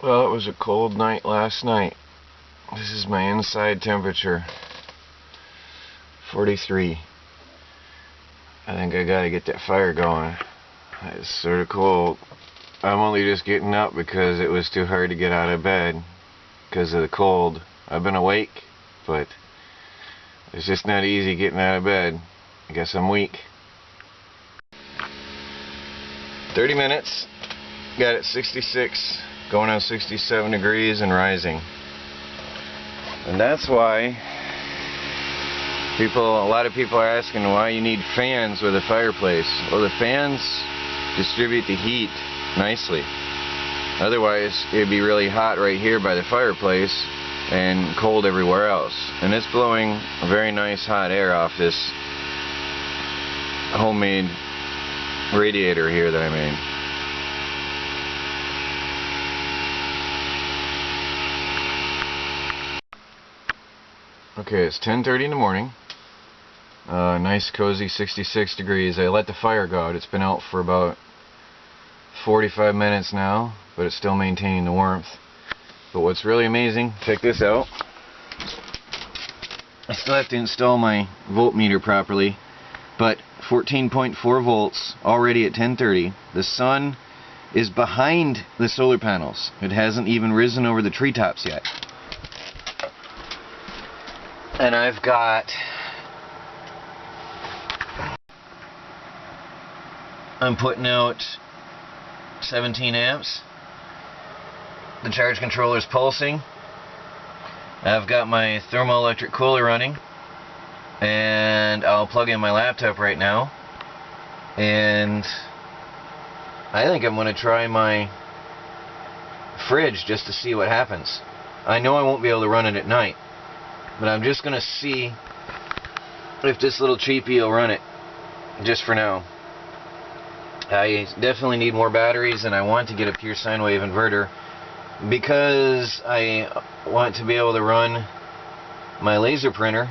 Well, it was a cold night last night. This is my inside temperature. 43. I think I gotta get that fire going. It's sort of cold. I'm only just getting up because it was too hard to get out of bed because of the cold. I've been awake, but it's just not easy getting out of bed. I guess I'm weak. 30 minutes. Got it 66, going on 67 degrees and rising. And that's why a lot of people are asking why you need fans with a fireplace. Well, the fans distribute the heat nicely. Otherwise, it'd be really hot right here by the fireplace and cold everywhere else. And it's blowing a very nice hot air off this homemade radiator here that I made. Okay, it's 10:30 in the morning. Nice cozy 66 degrees. I let the fire go out. It's been out for about 45 minutes now, but it's still maintaining the warmth. But what's really amazing, check this out. I still have to install my voltmeter properly, but 14.4 volts already at 10:30. The sun is behind the solar panels. It hasn't even risen over the treetops yet. And I've got, I'm putting out 17 amps. The charge controller is pulsing. I've got my thermoelectric cooler running, and I'll plug in my laptop right now. And I think I'm going to try my fridge just to see what happens. I know I won't be able to run it at night, but I'm just going to see if this little cheapie will run it, just for now. I definitely need more batteries, and I want to get a pure sine wave inverter because I want to be able to run my laser printer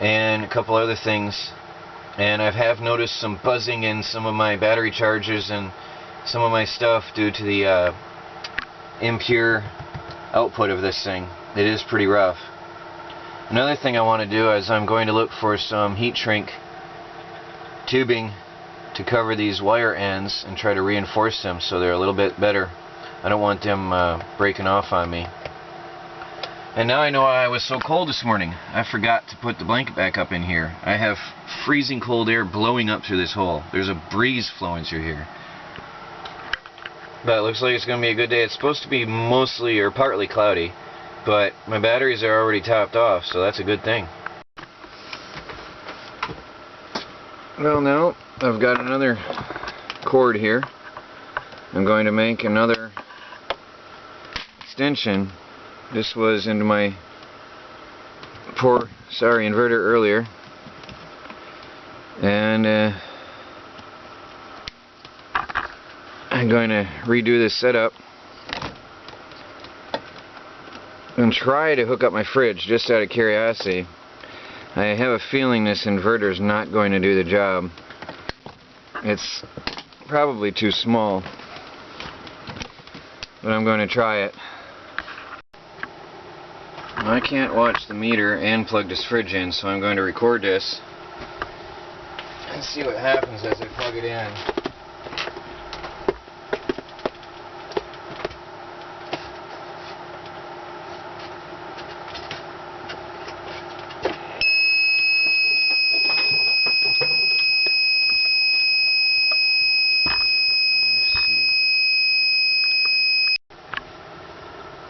and a couple other things. And I have noticed some buzzing in some of my battery chargers and some of my stuff due to the impure output of this thing. It is pretty rough. Another thing I want to do is I'm going to look for some heat shrink tubing to cover these wire ends and try to reinforce them so they're a little bit better. I don't want them breaking off on me. And now I know why I was so cold this morning. I forgot to put the blanket back up in here. I have freezing cold air blowing up through this hole. There's a breeze flowing through here. But it looks like it's going to be a good day. It's supposed to be mostly or partly cloudy, but my batteries are already topped off, so that's a good thing. Well, now I've got another cord here. I'm going to make another extension. This was into my inverter earlier, and I'm going to redo this setup and try to hook up my fridge just out of curiosity. I have a feeling this inverter is not going to do the job. It's probably too small, but I'm going to try it. I can't watch the meter and plug this fridge in, so I'm going to record this and see what happens as I plug it in.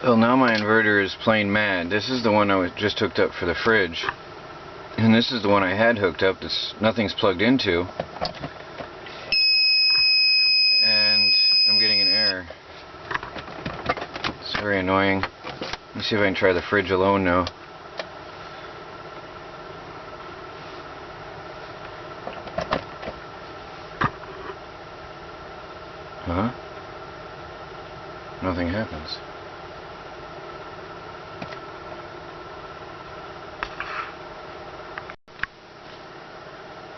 Well, now my inverter is playing mad. This is the one I was just hooked up for the fridge, and this is the one I had hooked up that's nothing's plugged into, and I'm getting an error. It's very annoying. Let me see if I can try the fridge alone now. Huh? Nothing happens.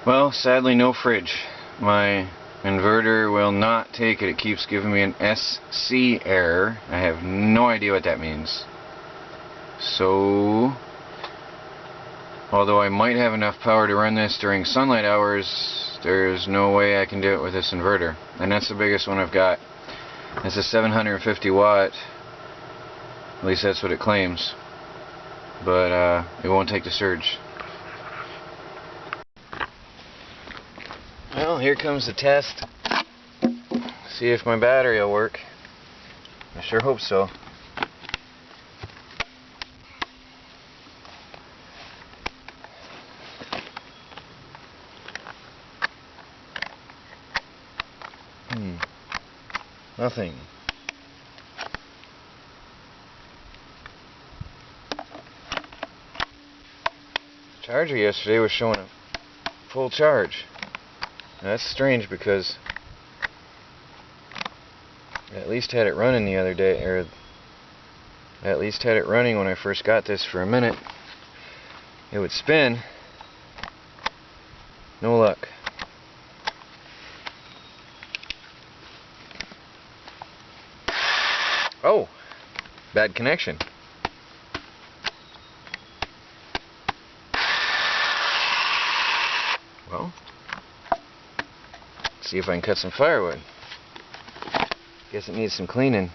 Well, sadly no fridge. My Inverter will not take it. It keeps giving me an SC error. I have no idea what that means. So, although I might have enough power to run this during sunlight hours, there's no way I can do it with this inverter. And that's the biggest one I've got. It's a 750 watt. At least that's what it claims. But it won't take the surge. Well, here comes the test. See if my battery will work. I sure hope so. Nothing. The charger yesterday was showing a full charge. Now, that's strange because I at least had it running the other day, or I at least had it running when I first got this for a minute. It would spin. No luck. Oh, bad connection. Well, let's see if I can cut some firewood. Guess it needs some cleaning.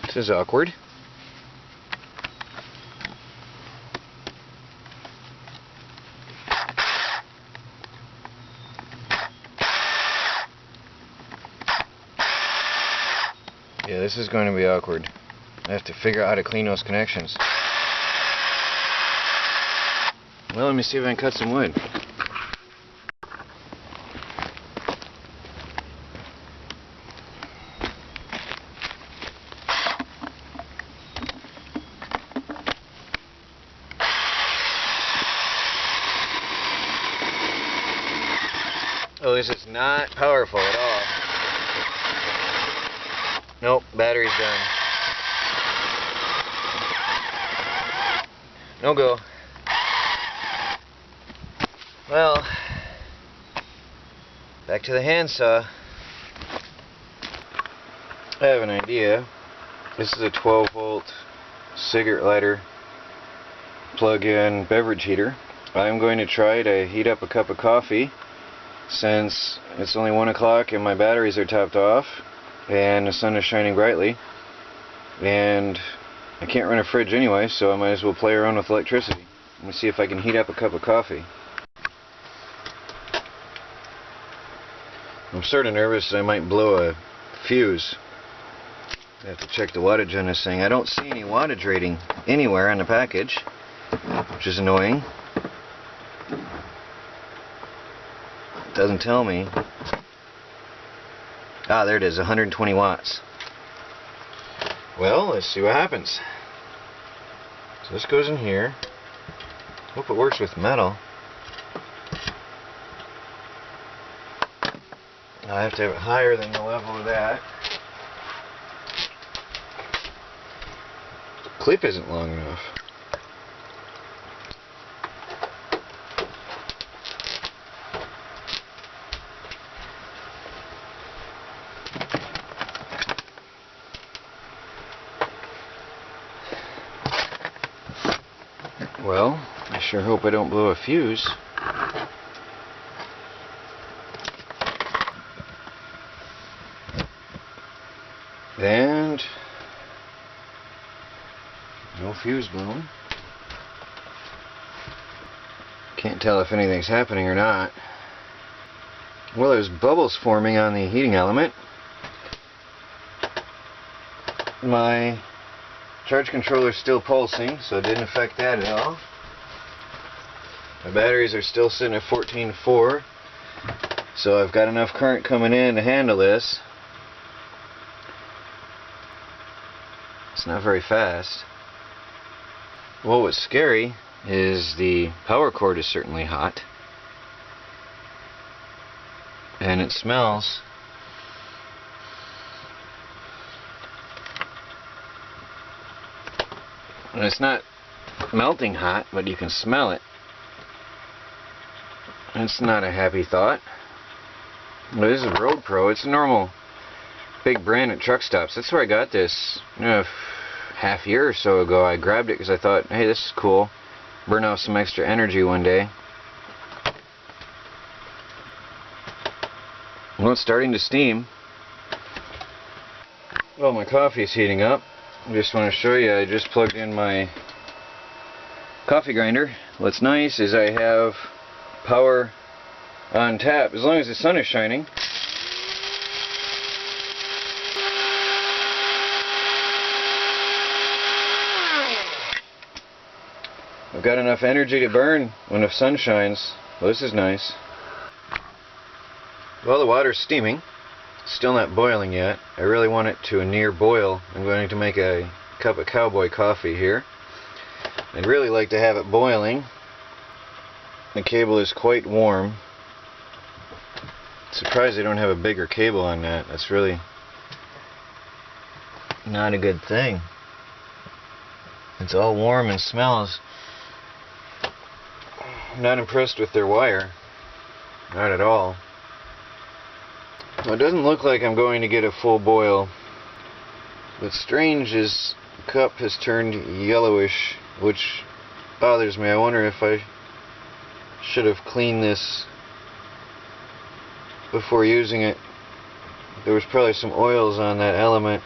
This is awkward. Yeah, this is going to be awkward. I have to figure out how to clean those connections. Well, let me see if I can cut some wood. Oh, this is not powerful at all. Nope, battery's done. No go. Well, back to the handsaw. I have an idea. This is a 12-volt cigarette lighter plug-in beverage heater. I'm going to try to heat up a cup of coffee since it's only 1 o'clock and my batteries are topped off and the sun is shining brightly, and I can't run a fridge anyway, so I might as well play around with electricity. Let me see if I can heat up a cup of coffee. I'm sort of nervous that I might blow a fuse. I have to check the wattage on this thing. I don't see any wattage rating anywhere on the package, which is annoying. It doesn't tell me. Ah, there it is, 120 watts. Well, let's see what happens. So this goes in here. Hope it works with metal. I have to have it higher than the level of that. The clip isn't long enough. Well, I sure hope I don't blow a fuse. And no fuse blown. Can't tell if anything's happening or not. Well, there's bubbles forming on the heating element. My charge controller is still pulsing, so it didn't affect that at all. My batteries are still sitting at 14.4, so I've got enough current coming in to handle this. It's not very fast. Well, what's scary is the power cord is certainly hot. and it smells. And it's not melting hot, but you can smell it. It's not a happy thought. But this is Road Pro. It's a normal big brand at truck stops. That's where I got this half year or so ago. I grabbed it because I thought, hey, this is cool. Burn off some extra energy one day. Well, it's starting to steam. Well, my coffee's heating up. I just want to show you, I just plugged in my coffee grinder. What's nice is I have power on tap as long as the sun is shining. I've got enough energy to burn when the sun shines. Well, this is nice. Well, the water's steaming. Still not boiling yet. I really want it to a near boil. I'm going to make a cup of cowboy coffee here. I'd really like to have it boiling. The cable is quite warm. Surprised they don't have a bigger cable on that. That's really not a good thing. It's all warm and smells. I'm not impressed with their wire. Not at all. Well, it doesn't look like I'm going to get a full boil. What's strange is the cup has turned yellowish, which bothers me. I wonder if I should have cleaned this before using it. There was probably some oils on that element.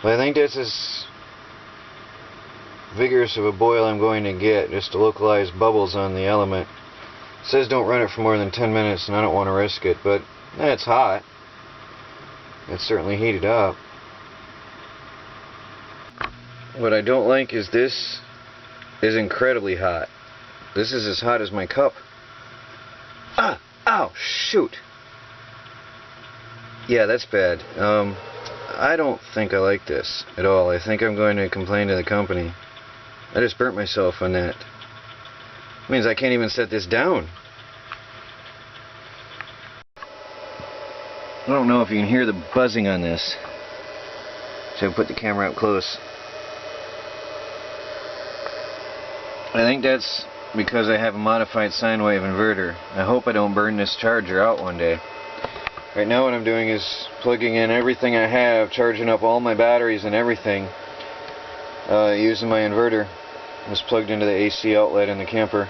But I think that's as vigorous of a boil I'm going to get, just to localize bubbles on the element. It says don't run it for more than 10 minutes, and I don't want to risk it, but it's hot. It's certainly heated up. What I don't like is this is incredibly hot. This is as hot as my cup. Ah! Ow! Shoot! Yeah, that's bad. I don't think I like this at all. I think I'm going to complain to the company. I just burnt myself on that. It means I can't even set this down. I don't know if you can hear the buzzing on this. So I put the camera up close. I think that's because I have a modified sine wave inverter. I hope I don't burn this charger out one day. Right now what I'm doing is plugging in everything I have, charging up all my batteries and everything, using my inverter. It's plugged into the AC outlet in the camper.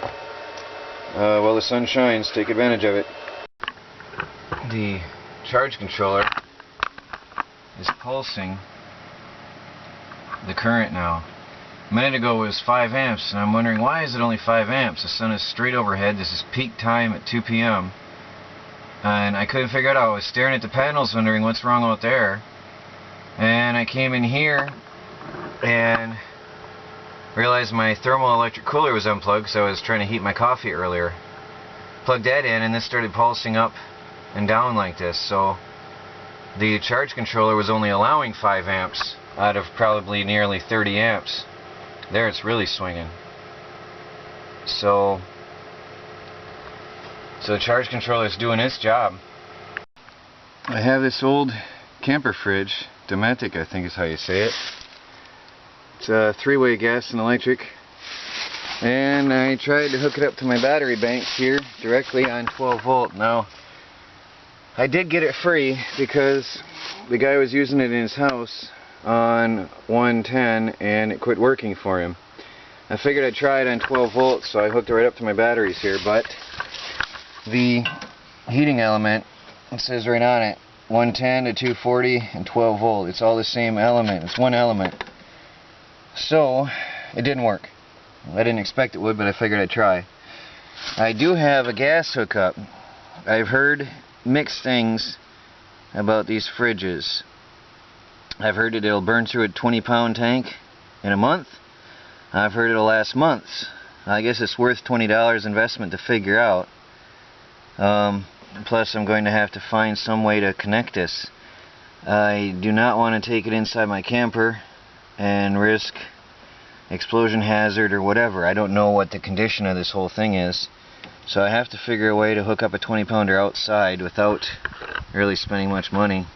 While the sun shines, take advantage of it. The charge controller is pulsing the current now. A minute ago it was 5 amps, and I'm wondering why is it only 5 amps? The sun is straight overhead. This is peak time at 2 p.m. and I couldn't figure it out. I was staring at the panels wondering what's wrong out there, and I came in here and realized my thermoelectric cooler was unplugged, so I was trying to heat my coffee earlier. Plugged that in, and this started pulsing up and down like this. So the charge controller was only allowing 5 amps out of probably nearly 30 amps. There it's really swinging. So the charge controller is doing its job. I have this old camper fridge, Dometic I think is how you say it. It's a 3-way gas and electric, and I tried to hook it up to my battery bank here directly on 12 volt. Now I did get it free because the guy was using it in his house on 110 and it quit working for him. I figured I'd try it on 12 volts, so I hooked it right up to my batteries here, but the heating element, it says right on it, 110 to 240 and 12 volt. It's all the same element. It's one element. So it didn't work. I didn't expect it would, but I figured I'd try. I do have a gas hookup. I've heard mixed things about these fridges. I've heard that it'll burn through a 20-pound tank in a month. I've heard it'll last months. I guess it's worth $20 investment to figure out. Plus I'm going to have to find some way to connect this. I do not want to take it inside my camper and risk explosion hazard or whatever. I don't know what the condition of this whole thing is. So I have to figure a way to hook up a 20-pounder outside without really spending much money.